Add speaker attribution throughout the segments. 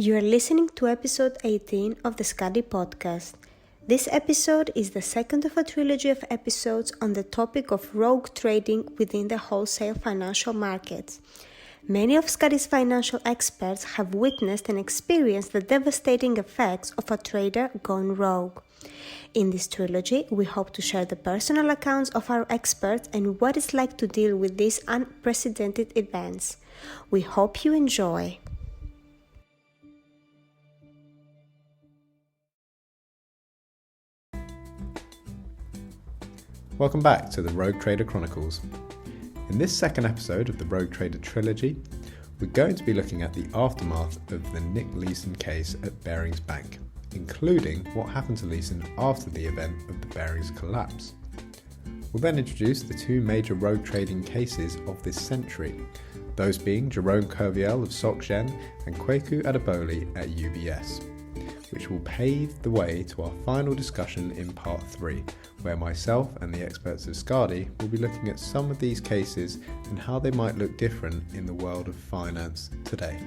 Speaker 1: You are listening to episode 18 of the Skadi podcast. This episode is the second of a trilogy of episodes on the topic of rogue trading within the wholesale financial markets. Many of Skadi's financial experts have witnessed and experienced the devastating effects of a trader gone rogue. In this trilogy, we hope to share the personal accounts of our experts and what it's like to deal with these unprecedented events. We hope you enjoy.
Speaker 2: Welcome back to the Rogue Trader Chronicles. In this second episode of the Rogue Trader trilogy, we're going to be looking at the aftermath of the Nick Leeson case at Barings Bank, including what happened to Leeson after the event of the Barings collapse. We'll then introduce the two major rogue trading cases of this century, those being Jerome Kerviel of SocGen and Kweku Adoboli at UBS, which will pave the way to our final discussion in part 3, where myself and the experts of Skadi will be looking at some of these cases and how they might look different in the world of finance today,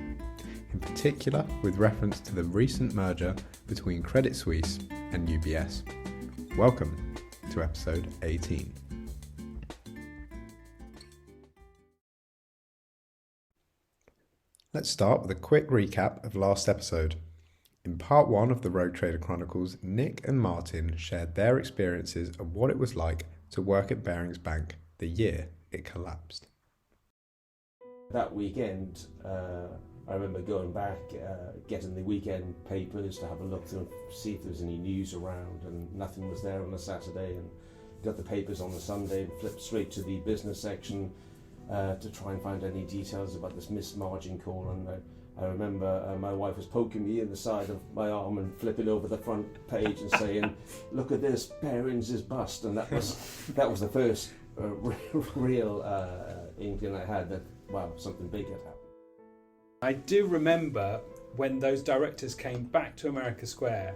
Speaker 2: in particular with reference to the recent merger between Credit Suisse and UBS. Welcome to episode 18. Let's start with a quick recap of last episode. In part 1 of the Rogue Trader Chronicles, Nick and Martin shared their experiences of what it was like to work at Barings Bank the year it collapsed.
Speaker 3: That weekend, I remember going back, getting the weekend papers to have a look to see if there was any news around, and nothing was there on a Saturday, and got the papers on the Sunday and flipped straight to the business section to try and find any details about this missed margin call. And I remember my wife was poking me in the side of my arm and flipping over the front page and saying, "Look at this, Barings is bust." And that was the first real inkling I had that, wow, something big had happened.
Speaker 4: I do remember when those directors came back to America Square,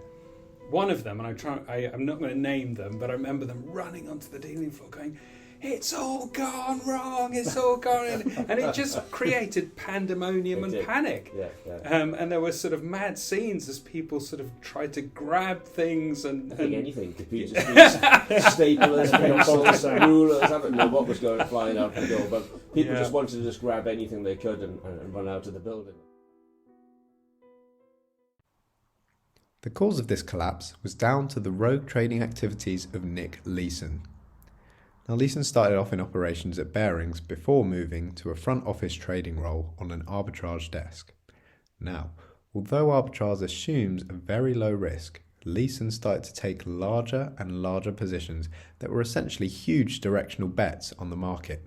Speaker 4: one of them, and I'm not going to name them, but I remember them running onto the dealing floor going, "It's all gone wrong, it's all gone," and it just created pandemonium and panic.
Speaker 3: Yeah.
Speaker 4: And there were sort of mad scenes as people sort of tried to grab things and
Speaker 3: I think anything, computers, staplers, pencils, rulers. I don't know what was flying out the door, but people just wanted to just grab anything they could and run out of the building.
Speaker 2: The cause of this collapse was down to the rogue trading activities of Nick Leeson. Now, Leeson started off in operations at Barings before moving to a front office trading role on an arbitrage desk. Now, although arbitrage assumes a very low risk, Leeson started to take larger and larger positions that were essentially huge directional bets on the market.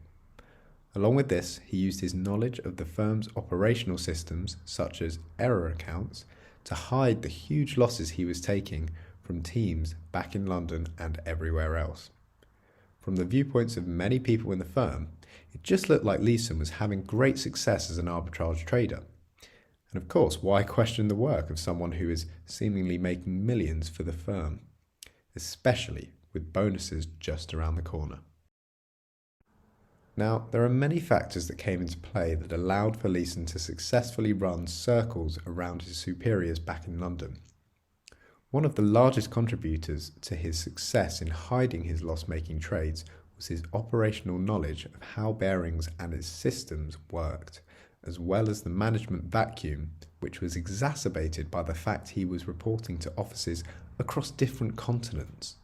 Speaker 2: Along with this, he used his knowledge of the firm's operational systems, such as error accounts, to hide the huge losses he was taking from teams back in London and everywhere else. From the viewpoints of many people in the firm, it just looked like Leeson was having great success as an arbitrage trader. And of course, why question the work of someone who is seemingly making millions for the firm, especially with bonuses just around the corner? Now, there are many factors that came into play that allowed for Leeson to successfully run circles around his superiors back in London. One of the largest contributors to his success in hiding his loss-making trades was his operational knowledge of how Barings and its systems worked, as well as the management vacuum, which was exacerbated by the fact he was reporting to offices across different continents.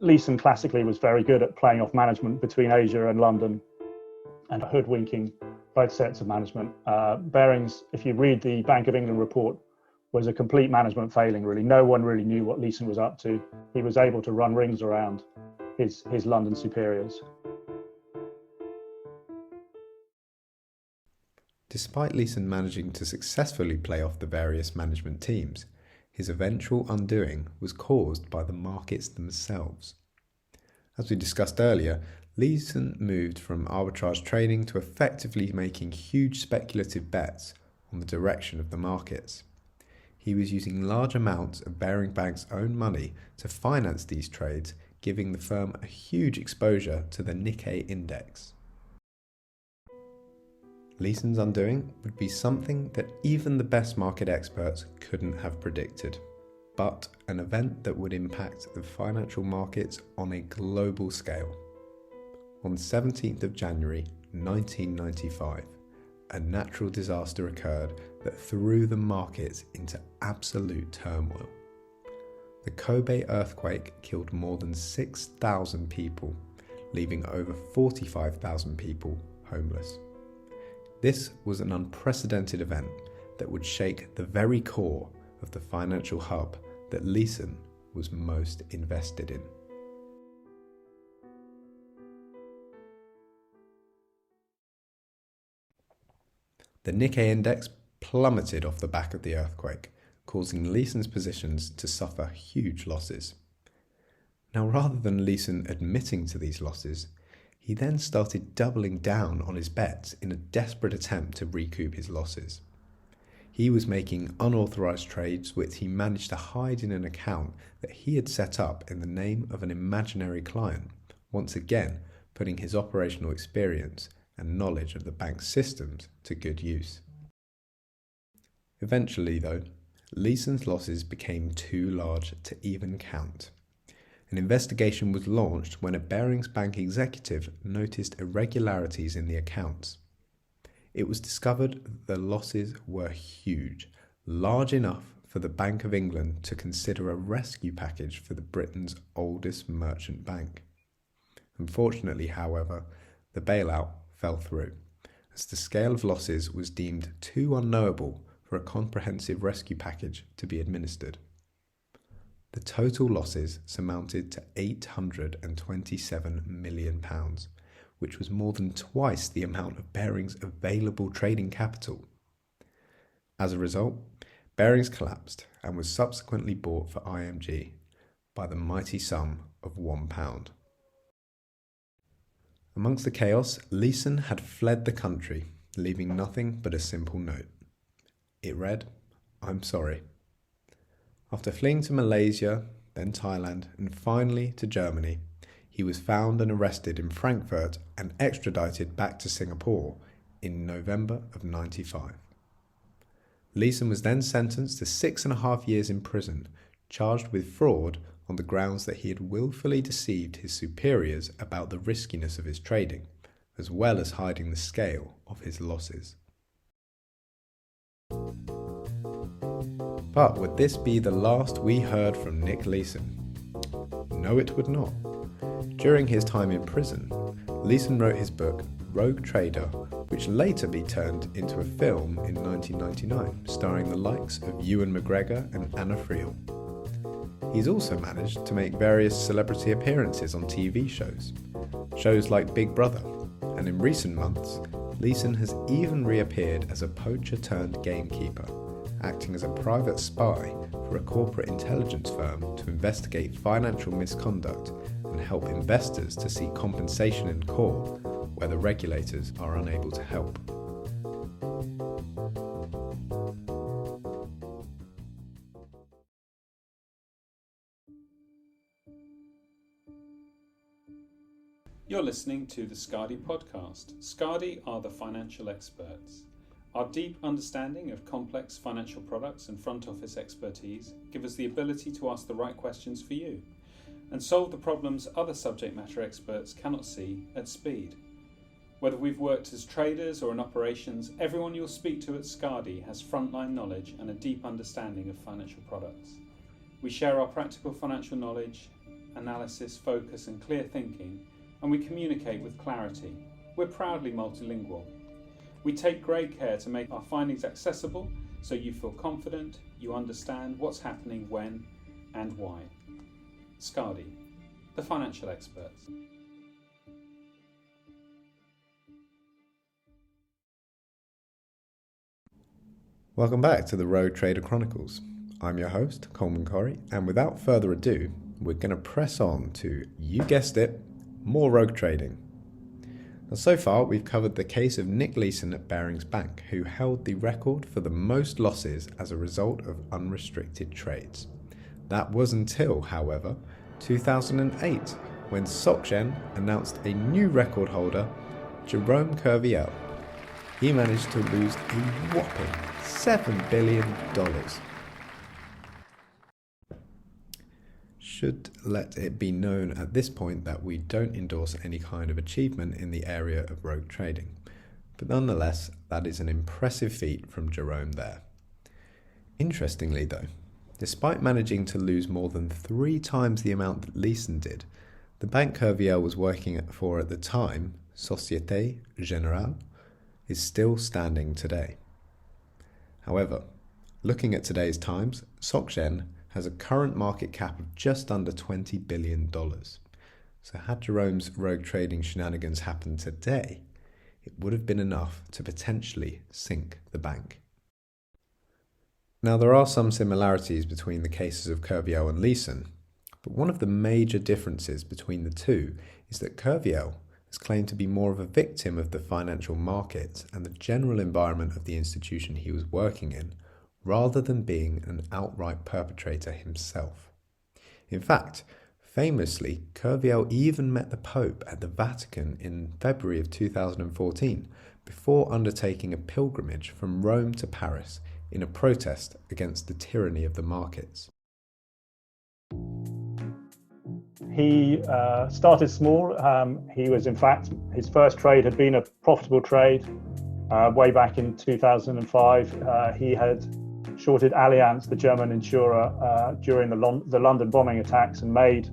Speaker 5: Leeson classically was very good at playing off management between Asia and London and hoodwinking both sets of management. Barings, if you read the Bank of England report, was a complete management failing, really. No one really knew what Leeson was up to. He was able to run rings around his London superiors.
Speaker 2: Despite Leeson managing to successfully play off the various management teams, his eventual undoing was caused by the markets themselves. As we discussed earlier, Leeson moved from arbitrage trading to effectively making huge speculative bets on the direction of the markets. He was using large amounts of Barings Bank's own money to finance these trades, giving the firm a huge exposure to the Nikkei index. Leeson's undoing would be something that even the best market experts couldn't have predicted, but an event that would impact the financial markets on a global scale. On 17th of January 1995, a natural disaster occurred that threw the markets into absolute turmoil. The Kobe earthquake killed more than 6,000 people, leaving over 45,000 people homeless. This was an unprecedented event that would shake the very core of the financial hub that Leeson was most invested in. The Nikkei index plummeted off the back of the earthquake, causing Leeson's positions to suffer huge losses. Now, rather than Leeson admitting to these losses, he then started doubling down on his bets in a desperate attempt to recoup his losses. He was making unauthorised trades which he managed to hide in an account that he had set up in the name of an imaginary client, once again putting his operational experience and knowledge of the bank's systems to good use. Eventually, though, Leeson's losses became too large to even count. An investigation was launched when a Barings Bank executive noticed irregularities in the accounts. It was discovered that the losses were huge, large enough for the Bank of England to consider a rescue package for Britain's oldest merchant bank. Unfortunately, however, the bailout fell through, as the scale of losses was deemed too unknowable for a comprehensive rescue package to be administered. The total losses surmounted to £827 million, which was more than twice the amount of Barings' available trading capital. As a result, Barings collapsed and was subsequently bought for IMG by the mighty sum of £1. Amongst the chaos, Leeson had fled the country, leaving nothing but a simple note. It read, "I'm sorry." After fleeing to Malaysia, then Thailand, and finally to Germany, he was found and arrested in Frankfurt and extradited back to Singapore in November of 1995. Leeson was then sentenced to 6.5 years in prison, charged with fraud on the grounds that he had willfully deceived his superiors about the riskiness of his trading, as well as hiding the scale of his losses. But would this be the last we heard from Nick Leeson? No, it would not. During his time in prison, Leeson wrote his book Rogue Trader, which later be turned into a film in 1999, starring the likes of Ewan McGregor and Anna Friel. He's also managed to make various celebrity appearances on TV shows like Big Brother, and in recent months, Leeson has even reappeared as a poacher-turned-gamekeeper, acting as a private spy for a corporate intelligence firm to investigate financial misconduct and help investors to seek compensation in court where the regulators are unable to help.
Speaker 4: You're listening to the Skadi podcast. Skadi are the financial experts. Our deep understanding of complex financial products and front office expertise give us the ability to ask the right questions for you and solve the problems other subject matter experts cannot see at speed. Whether we've worked as traders or in operations, everyone you'll speak to at Skadi has frontline knowledge and a deep understanding of financial products. We share our practical financial knowledge, analysis, focus and clear thinking, and we communicate with clarity. We're proudly multilingual. We take great care to make our findings accessible so you feel confident, you understand what's happening when and why. Skadi, the financial experts.
Speaker 2: Welcome back to the Rogue Trader Chronicles. I'm your host, Coleman Corry, and without further ado, we're going to press on to, you guessed it, more rogue trading. Now, so far, we've covered the case of Nick Leeson at Barings Bank, who held the record for the most losses as a result of unrestricted trades. That was until, however, 2008, when SocGen announced a new record holder, Jerome Kerviel. he managed to lose a whopping $7 billion. Should let it be known at this point that we don't endorse any kind of achievement in the area of rogue trading. But nonetheless, that is an impressive feat from Jerome there. Interestingly though, despite managing to lose more than 3 times the amount that Leeson did, the bank Kerviel was working for at the time, Société Générale, is still standing today. However, looking at today's times, SocGen has a current market cap of just under $20 billion. So had Jerome's rogue trading shenanigans happened today, it would have been enough to potentially sink the bank. Now there are some similarities between the cases of Kerviel and Leeson, but one of the major differences between the two is that Kerviel is claimed to be more of a victim of the financial markets and the general environment of the institution he was working in, rather than being an outright perpetrator himself. In fact, famously, Kerviel even met the Pope at the Vatican in February of 2014 before undertaking a pilgrimage from Rome to Paris in a protest against the tyranny of the markets.
Speaker 5: He started small. He was, in fact, his first trade had been a profitable trade way back in 2005. He had shorted Allianz, the German insurer, during the London bombing attacks and made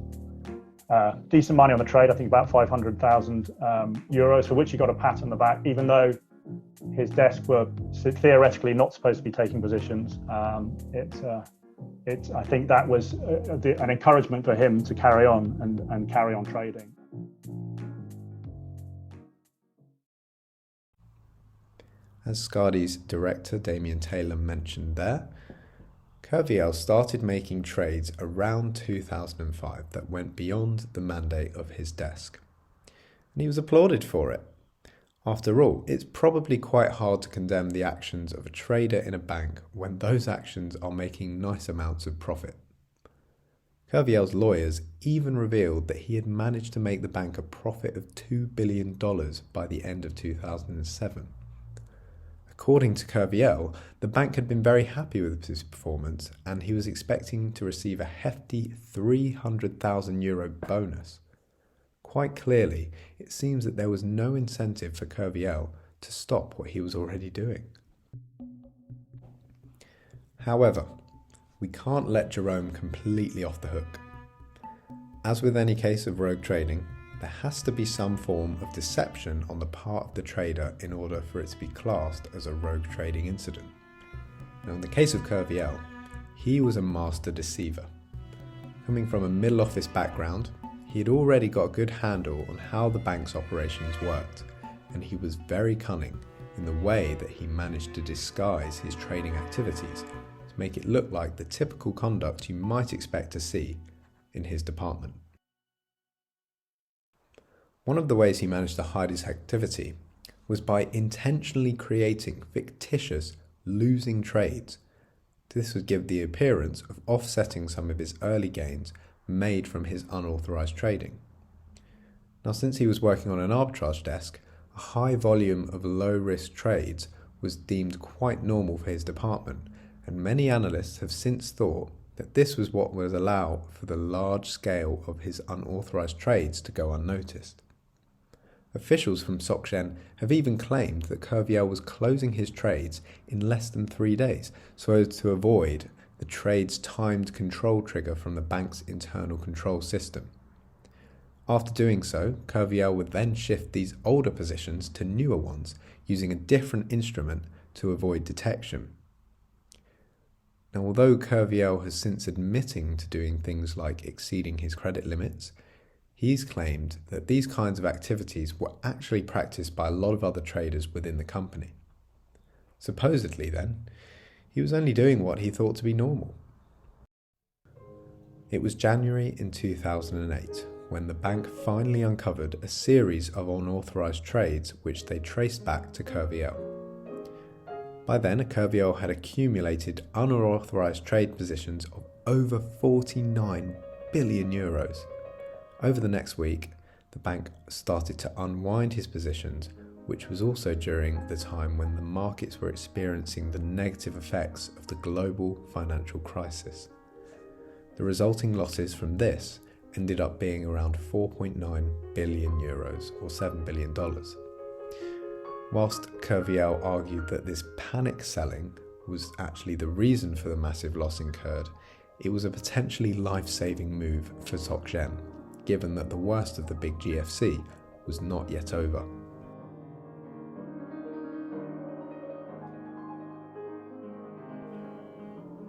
Speaker 5: decent money on the trade, I think about 500,000 euros, for which he got a pat on the back, even though his desk were theoretically not supposed to be taking positions. I think that was an encouragement for him to carry on and carry on trading.
Speaker 2: As Skadi's director Damian mentioned there, Kerviel started making trades around 2005 that went beyond the mandate of his desk. And he was applauded for it. After all, it's probably quite hard to condemn the actions of a trader in a bank when those actions are making nice amounts of profit. Kerviel's lawyers even revealed that he had managed to make the bank a profit of $2 billion by the end of 2007. According to Kerviel, the bank had been very happy with his performance and he was expecting to receive a hefty €300,000 bonus. Quite clearly, it seems that there was no incentive for Kerviel to stop what he was already doing. However, we can't let Jerome completely off the hook. As with any case of rogue trading, there has to be some form of deception on the part of the trader in order for it to be classed as a rogue trading incident. Now, in the case of Kerviel, he was a master deceiver. Coming from a middle office background, he had already got a good handle on how the bank's operations worked, and he was very cunning in the way that he managed to disguise his trading activities to make it look like the typical conduct you might expect to see in his department. One of the ways he managed to hide his activity was by intentionally creating fictitious losing trades. This would give the appearance of offsetting some of his early gains made from his unauthorized trading. Now, since he was working on an arbitrage desk, a high volume of low-risk trades was deemed quite normal for his department, and many analysts have since thought that this was what would allow for the large scale of his unauthorized trades to go unnoticed. Officials from SocGen have even claimed that Kerviel was closing his trades in less than 3 days so as to avoid the trade's timed control trigger from the bank's internal control system. After doing so, Kerviel would then shift these older positions to newer ones using a different instrument to avoid detection. Now, although Kerviel has since admitting to doing things like exceeding his credit limits, he's claimed that these kinds of activities were actually practiced by a lot of other traders within the company. Supposedly, then, he was only doing what he thought to be normal. It was January in 2008 when the bank finally uncovered a series of unauthorized trades which they traced back to Kerviel. By then, Kerviel had accumulated unauthorized trade positions of over 49 billion euros. Over the next week, the bank started to unwind his positions which was also during the time when the markets were experiencing the negative effects of the global financial crisis. The resulting losses from this ended up being around 4.9 billion euros or $7 billion. Whilst Kerviel argued that this panic selling was actually the reason for the massive loss incurred, it was a potentially life-saving move for SocGen, given that the worst of the big GFC was not yet over.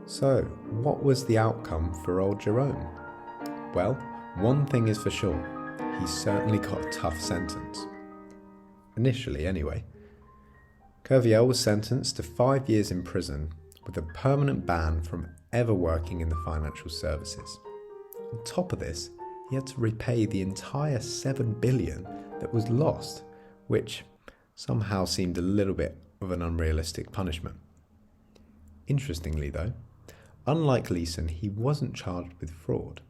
Speaker 2: So, what was the outcome for old Jerome? Well, one thing is for sure, he certainly got a tough sentence. Initially, anyway. Kerviel was sentenced to 5 years in prison with a permanent ban from ever working in the financial services. On top of this, he had to repay the entire 7 billion that was lost, which somehow seemed a little bit of an unrealistic punishment. Interestingly though, unlike Leeson, he wasn't charged with fraud.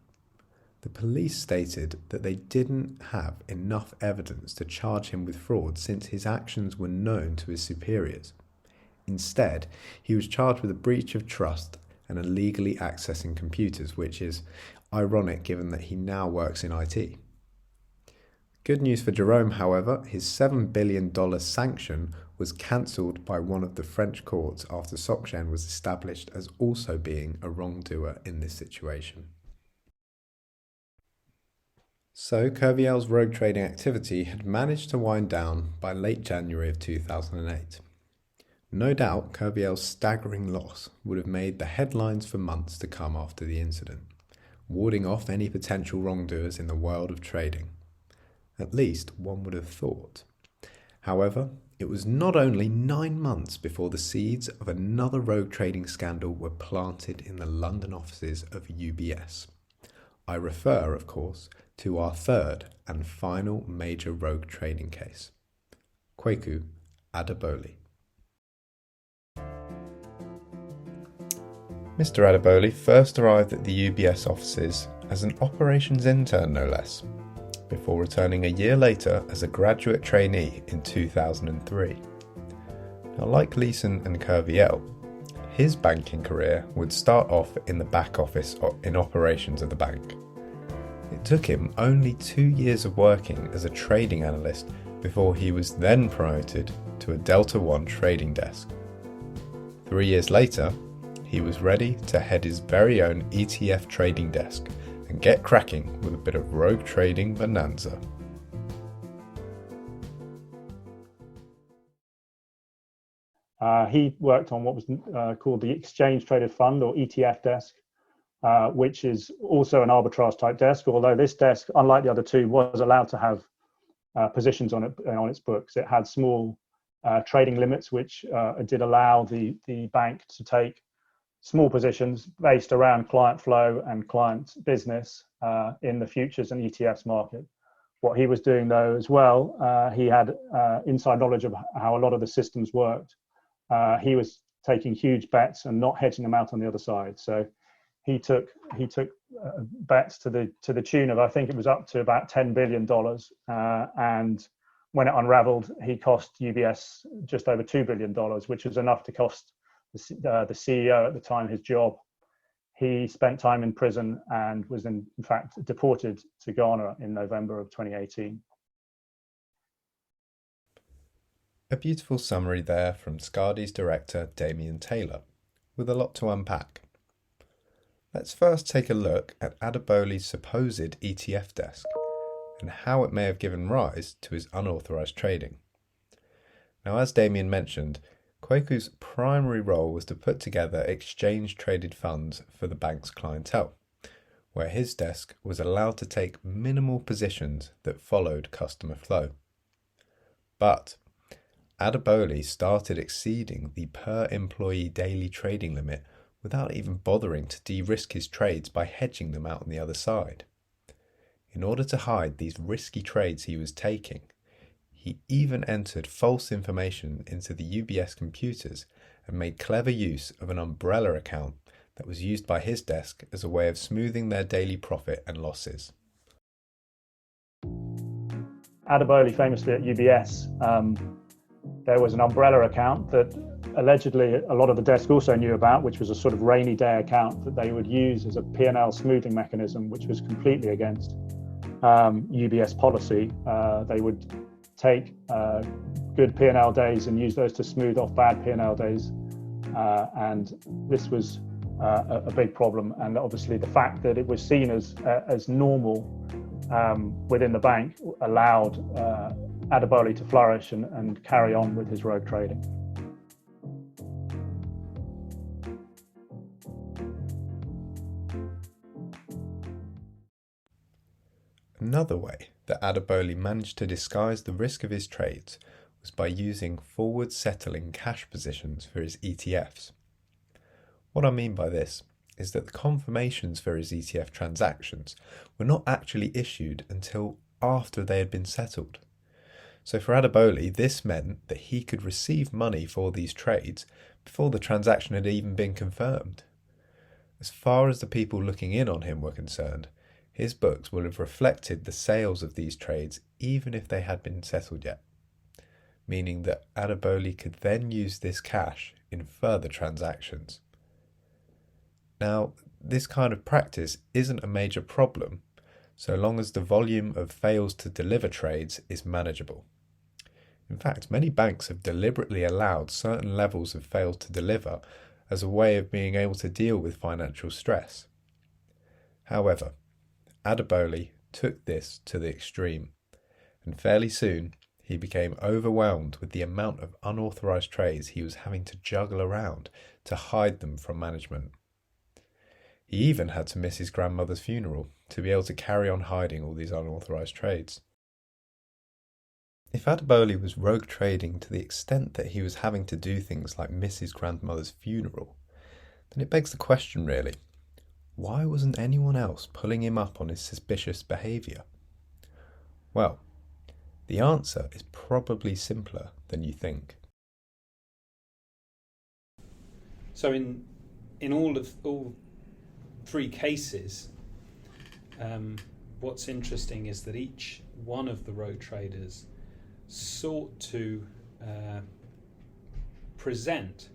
Speaker 2: The police stated that they didn't have enough evidence to charge him with fraud since his actions were known to his superiors. Instead, he was charged with a breach of trust and illegally accessing computers, which is ironic given that he now works in IT. Good news for Jerome, however, his $7 billion sanction was cancelled by one of the French courts after SocGen was established as also being a wrongdoer in this situation. So Kerviel's rogue trading activity had managed to wind down by late January of 2008. No doubt Kerviel's staggering loss would have made the headlines for months to come after the incident, warding off any potential wrongdoers in the world of trading. At least one would have thought. However, it was not only 9 months before the seeds of another rogue trading scandal were planted in the London offices of UBS. I refer, of course, to our third and final major rogue trading case, Kweku Adoboli. Mr. Adoboli first arrived at the UBS offices as an operations intern, no less, before returning a year later as a graduate trainee in 2003. Now, like Leeson and Kerviel, his banking career would start off in the back office in operations of the bank. It took him only 2 years of working as a trading analyst before he was then promoted to a Delta One trading desk. 3 years later, he was ready to head his very own ETF trading desk and get cracking with a bit of rogue trading bonanza.
Speaker 5: He worked on what was called the Exchange Traded Fund, or ETF desk, which is also an arbitrage type desk, although this desk, unlike the other two, was allowed to have positions on its books. It had small trading limits, which did allow the bank to take small positions based around client flow and client business in the futures and ETFs market. What he was doing though as well, he had inside knowledge of how a lot of the systems worked. He was taking huge bets and not hedging them out on the other side. So he took bets to the tune of, I think it was up to about $10 billion. And when it unraveled, he cost UBS just over $2 billion, which was enough to cost the CEO at the time his job. He spent time in prison and was in fact deported to Ghana in November of 2018.
Speaker 2: A beautiful summary there from Skadi's director Damian Taylor, with a lot to unpack. Let's first take a look at Adoboli's supposed ETF desk and how it may have given rise to his unauthorised trading. Now, as Damian mentioned, Kweku's primary role was to put together exchange-traded funds for the bank's clientele, where his desk was allowed to take minimal positions that followed customer flow. But Adoboli started exceeding the per-employee daily trading limit without even bothering to de-risk his trades by hedging them out on the other side. In order to hide these risky trades he was taking, he even entered false information into the UBS computers and made clever use of an umbrella account that was used by his desk as a way of smoothing their daily profit and losses.
Speaker 5: Adoboli, famously at UBS, there was an umbrella account that allegedly a lot of the desk also knew about, which was a sort of rainy day account that they would use as a P&L smoothing mechanism, which was completely against UBS policy. They would take good P&L days and use those to smooth off bad P&L days. And this was a big problem. And obviously the fact that it was seen as normal within the bank allowed Adoboli to flourish and carry on with his rogue trading.
Speaker 2: Another way that Adoboli managed to disguise the risk of his trades was by using forward settling cash positions for his ETFs. What I mean by this is that the confirmations for his ETF transactions were not actually issued until after they had been settled. So for Adoboli, this meant that he could receive money for these trades before the transaction had even been confirmed. As far as the people looking in on him were concerned, his books will have reflected the sales of these trades even if they had been settled yet, meaning that Adoboli could then use this cash in further transactions. Now, this kind of practice isn't a major problem so long as the volume of fails to deliver trades is manageable. In fact, many banks have deliberately allowed certain levels of fail to deliver as a way of being able to deal with financial stress. However, Adoboli took this to the extreme, and fairly soon he became overwhelmed with the amount of unauthorised trades he was having to juggle around to hide them from management. He even had to miss his grandmother's funeral to be able to carry on hiding all these unauthorised trades. If Adoboli was rogue trading to the extent that he was having to do things like miss his grandmother's funeral, then it begs the question really, why wasn't anyone else pulling him up on his suspicious behaviour? Well, the answer is probably simpler than you think.
Speaker 4: So in all three cases, what's interesting is that each one of the rogue traders sought to present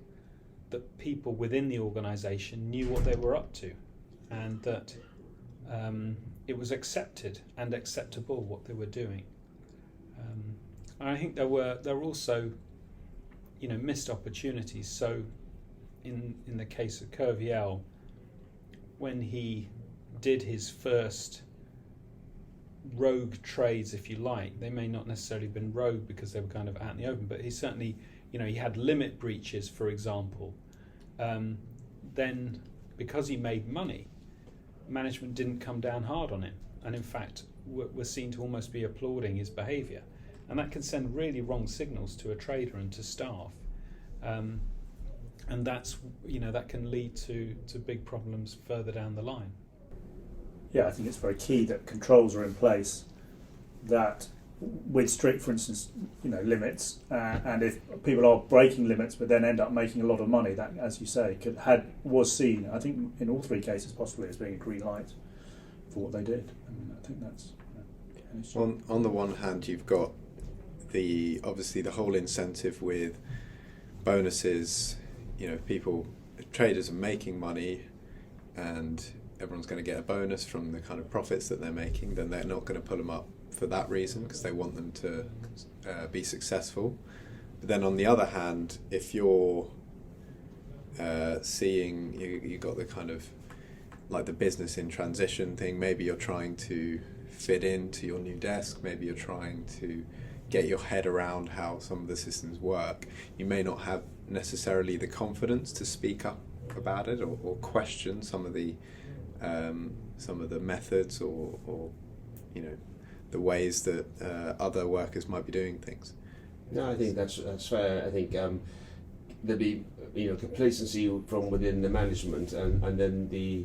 Speaker 4: that people within the organisation knew what they were up to, and that it was accepted and acceptable what they were doing. And I think there were also, missed opportunities. So, in the case of Kerviel, when he did his first rogue trades, if you like, they may not necessarily have been rogue because they were kind of out in the open, but he certainly, he had limit breaches, for example. Then, because he made money, management didn't come down hard on him, and in fact were seen to almost be applauding his behaviour, and that can send really wrong signals to a trader and to staff, and that's that can lead to big problems further down the line.
Speaker 5: Yeah, I think it's very key that controls are in place that with strict, for instance, limits, and if people are breaking limits but then end up making a lot of money, that, as you say, was seen, I think, in all three cases possibly as being a green light for what they did. I think that's
Speaker 2: on the one hand, you've got obviously the whole incentive with bonuses. Traders are making money, and everyone's going to get a bonus from the kind of profits that they're making. Then they're not going to put them up for that reason because they want them to be successful. But then on the other hand, if you're seeing you got the kind of like the business in transition thing, maybe you're trying to fit into your new desk, maybe you're trying to get your head around how some of the systems work, you may not have necessarily the confidence to speak up about it or question some of the methods or the ways that other workers might be doing things.
Speaker 3: No, I think that's fair. I think there'd be complacency from within the management, and then the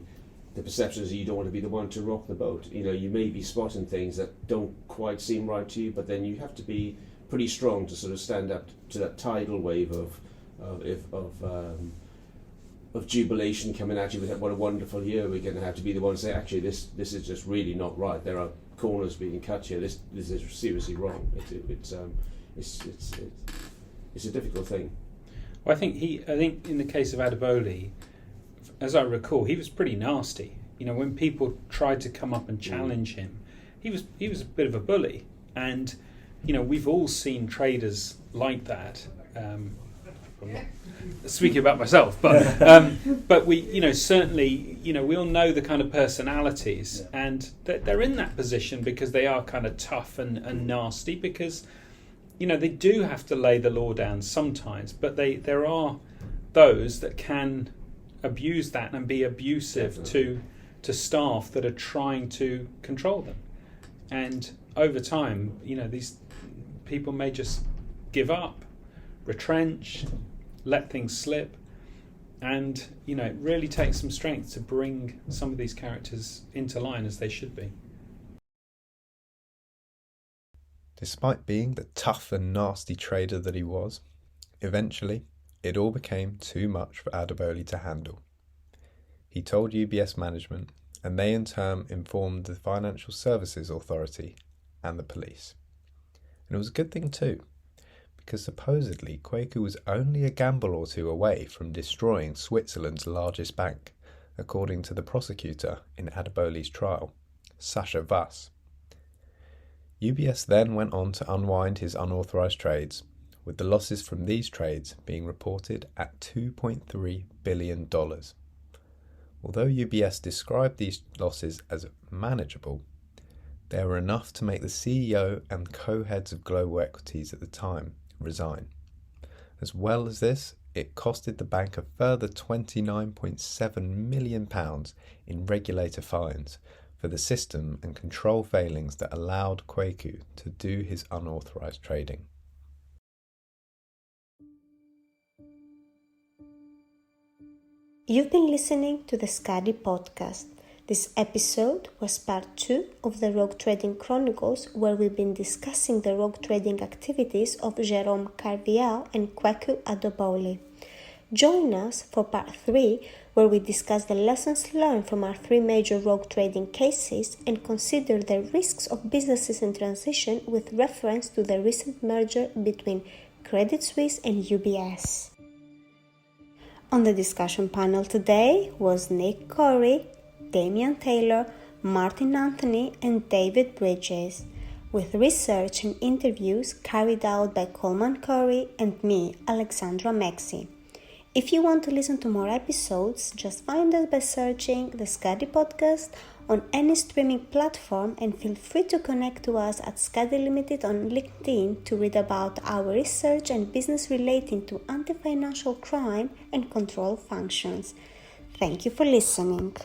Speaker 3: perception is you don't want to be the one to rock the boat. You may be spotting things that don't quite seem right to you, but then you have to be pretty strong to sort of stand up to that tidal wave of jubilation coming at you with what a wonderful year we're going to have, to be the one to say, actually, this is just really not right. There are corners being cut here. This is seriously wrong. It's a difficult thing.
Speaker 4: Well, I think in the case of Adoboli, as I recall, he was pretty nasty. When people tried to come up and challenge him, he was a bit of a bully, and we've all seen traders like that. I'm not speaking about myself, but we certainly we all know the kind of personalities, and they're in that position because they are kind of tough and nasty, because they do have to lay the law down sometimes, but there are those that can abuse that and be abusive to staff that are trying to control them. And over time, these people may just give up, retrench, let things slip, and it really takes some strength to bring some of these characters into line as they should be.
Speaker 2: Despite being the tough and nasty trader that he was, eventually it all became too much for Adoboli to handle. He told UBS management, and they in turn informed the Financial Services Authority and the police. And it was a good thing too, because supposedly Kweku was only a gamble or two away from destroying Switzerland's largest bank, according to the prosecutor in Adoboli's trial, Sasha Vass. UBS then went on to unwind his unauthorised trades, with the losses from these trades being reported at $2.3 billion. Although UBS described these losses as manageable, they were enough to make the CEO and co-heads of global equities at the time resign. As well as this, it costed the bank a further £29.7 million in regulator fines for the system and control failings that allowed Kweku to do his unauthorised trading.
Speaker 1: You've been listening to the Skadi podcast. This episode was part 2 of the Rogue Trading Chronicles, where we've been discussing the rogue trading activities of Jerome Kerviel and Kweku Adoboli. Join us for part 3, where we discuss the lessons learned from our 3 major rogue trading cases and consider the risks of businesses in transition with reference to the recent merger between Credit Suisse and UBS. On the discussion panel today was Nick Corry, Damian Taylor, Martin Anthony and David Bridges, with research and interviews carried out by Coleman, Corry and me, Alexandra Mexi. If you want to listen to more episodes, just find us by searching the Skadi podcast on any streaming platform, and feel free to connect to us at Skadi Limited on LinkedIn to read about our research and business relating to anti-financial crime and control functions. Thank you for listening.